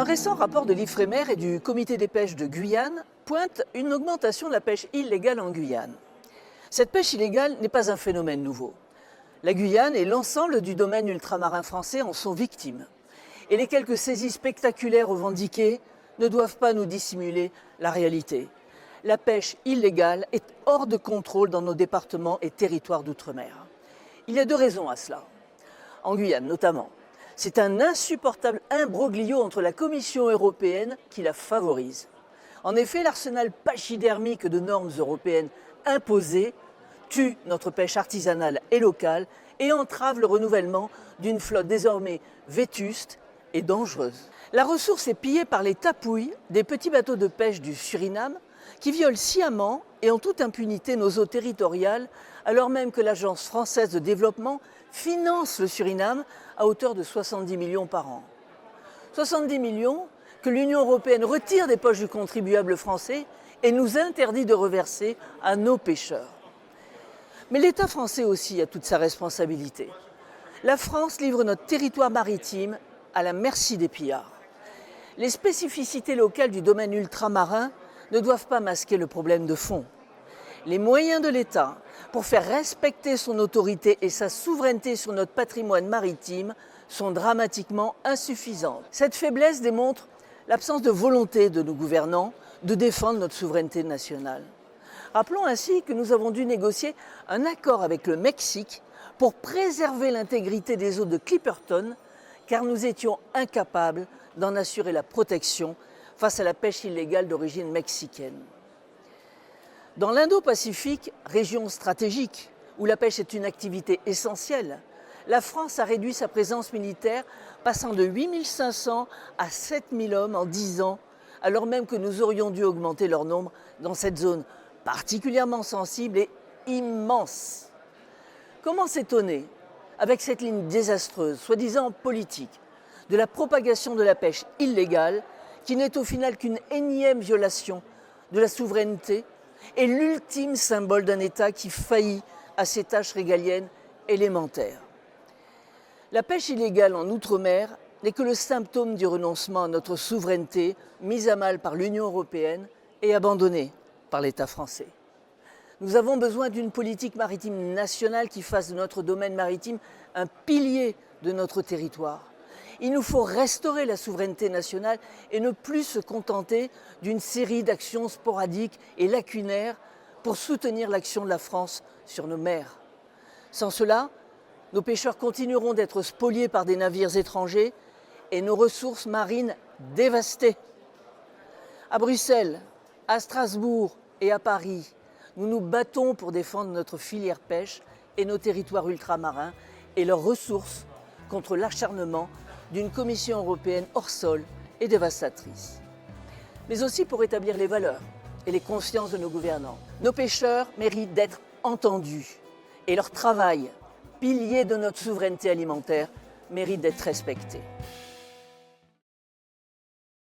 récent rapport de l'Ifremer et du Comité des pêches de Guyane pointe une augmentation de la pêche illégale en Guyane. Cette pêche illégale n'est pas un phénomène nouveau. La Guyane et l'ensemble du domaine ultramarin français en sont victimes. Et les quelques saisies spectaculaires revendiquées ne doivent pas nous dissimuler la réalité. La pêche illégale est hors de contrôle dans nos départements et territoires d'outre-mer. Il y a deux raisons à cela. En Guyane notamment, c'est un insupportable imbroglio entre la Commission européenne qui la favorise. En effet, l'arsenal pachydermique de normes européennes imposées tue notre pêche artisanale et locale et entrave le renouvellement d'une flotte désormais vétuste et dangereuse. La ressource est pillée par les tapouilles des petits bateaux de pêche du Suriname qui violent sciemment et en toute impunité nos eaux territoriales alors même que l'Agence française de développement finance le Suriname à hauteur de 70 millions par an. 70 millions que l'Union européenne retire des poches du contribuable français et nous interdit de reverser à nos pêcheurs. Mais l'État français aussi a toute sa responsabilité. La France livre notre territoire maritime à la merci des pillards. Les spécificités locales du domaine ultramarin ne doivent pas masquer le problème de fond. Les moyens de l'État pour faire respecter son autorité et sa souveraineté sur notre patrimoine maritime sont dramatiquement insuffisants. Cette faiblesse démontre l'absence de volonté de nos gouvernants de défendre notre souveraineté nationale. Rappelons ainsi que nous avons dû négocier un accord avec le Mexique pour préserver l'intégrité des eaux de Clipperton, car nous étions incapables d'en assurer la protection face à la pêche illégale d'origine mexicaine. Dans l'Indo-Pacifique, région stratégique où la pêche est une activité essentielle, la France a réduit sa présence militaire, passant de 8 500 à 7 000 hommes en 10 ans, alors même que nous aurions dû augmenter leur nombre dans cette zone particulièrement sensible et immense. Comment s'étonner, avec cette ligne désastreuse, soi-disant politique, de la propagation de la pêche illégale, qui n'est au final qu'une énième violation de la souveraineté et l'ultime symbole d'un État qui faillit à ses tâches régaliennes élémentaires. La pêche illégale en Outre-mer n'est que le symptôme du renoncement à notre souveraineté mise à mal par l'Union européenne et abandonnée par l'État français. Nous avons besoin d'une politique maritime nationale qui fasse de notre domaine maritime un pilier de notre territoire. Il nous faut restaurer la souveraineté nationale et ne plus se contenter d'une série d'actions sporadiques et lacunaires pour soutenir l'action de la France sur nos mers. Sans cela, nos pêcheurs continueront d'être spoliés par des navires étrangers et nos ressources marines dévastées. À Bruxelles, à Strasbourg et à Paris, nous nous battons pour défendre notre filière pêche et nos territoires ultramarins et leurs ressources contre l'acharnement d'une Commission européenne hors sol et dévastatrice. Mais aussi pour établir les valeurs et les consciences de nos gouvernants. Nos pêcheurs méritent d'être entendus et leur travail, pilier de notre souveraineté alimentaire, mérite d'être respecté.